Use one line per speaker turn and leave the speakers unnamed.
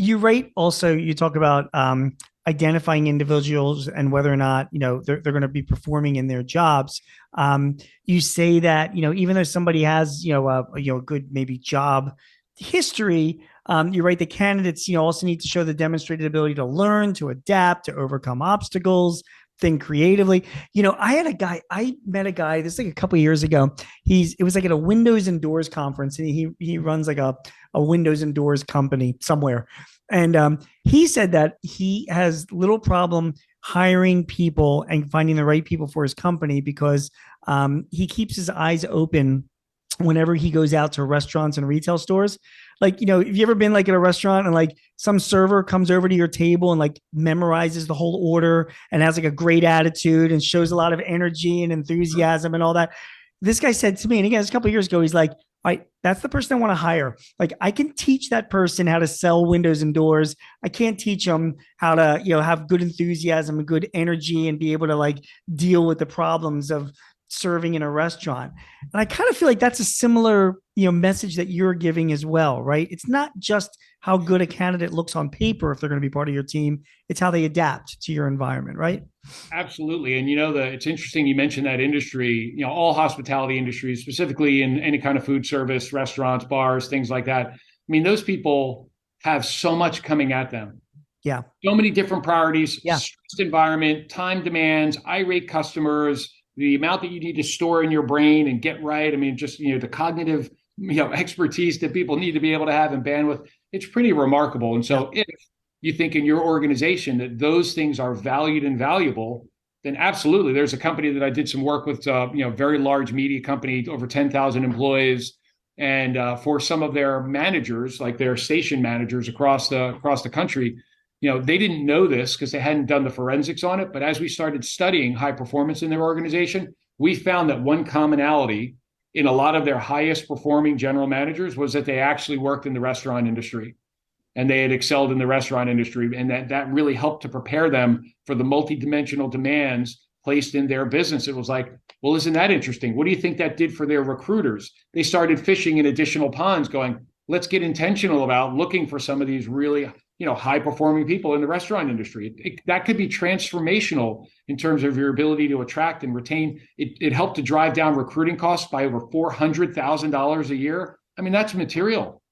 You rate also, you talk about identifying individuals and whether or not, they're going to be performing in their jobs. You say that, even though somebody has, a good maybe job history, you write the candidates, also need to show the demonstrated ability to learn, to adapt, to overcome obstacles, think creatively. I met a guy this like a couple of years ago. It was like at a Windows and Doors conference, and he runs like a Windows and Doors company somewhere. And he said that he has little problem hiring people and finding the right people for his company because he keeps his eyes open whenever he goes out to restaurants and retail stores. Like, have you ever been like at a restaurant and like some server comes over to your table and like memorizes the whole order and has like a great attitude and shows a lot of energy and enthusiasm and all that? This guy said to me, and again, it's a couple of years ago, he's like, all right, that's the person I want to hire. Like, I can teach that person how to sell windows and doors. I can't teach them how to, have good enthusiasm and good energy and be able to like deal with the problems of serving in a restaurant. And I kind of feel like that's a similar, message that you're giving as well, right? It's not just how good a candidate looks on paper if they're going to be part of your team. It's how they adapt to your environment, right?
Absolutely. And it's interesting you mentioned that industry, all hospitality industries, specifically in any kind of food service, restaurants, bars, things like that. I mean, those people have so much coming at them.
Yeah.
So many different priorities,
Yeah.
stressed environment, time demands, irate customers, the amount that you need to store in your brain and get right. I mean, just, the cognitive, expertise that people need to be able to have and bandwidth. It's pretty remarkable. And
Yeah.
so if you think in your organization that those things are valued and valuable, then absolutely. There's a company that I did some work with, very large media company, over 10,000 employees. And for some of their managers, like their station managers across the country, they didn't know this because they hadn't done the forensics on it. But as we started studying high performance in their organization, we found that one commonality in a lot of their highest performing general managers was that they actually worked in the restaurant industry and they had excelled in the restaurant industry. And that really helped to prepare them for the multidimensional demands placed in their business. It was like, well, isn't that interesting? What do you think that did for their recruiters? They started fishing in additional ponds going, let's get intentional about looking for some of these really high performing people in the restaurant industry. That could be transformational in terms of your ability to attract and retain. It helped to drive down recruiting costs by over $400,000 a year. I mean, that's material.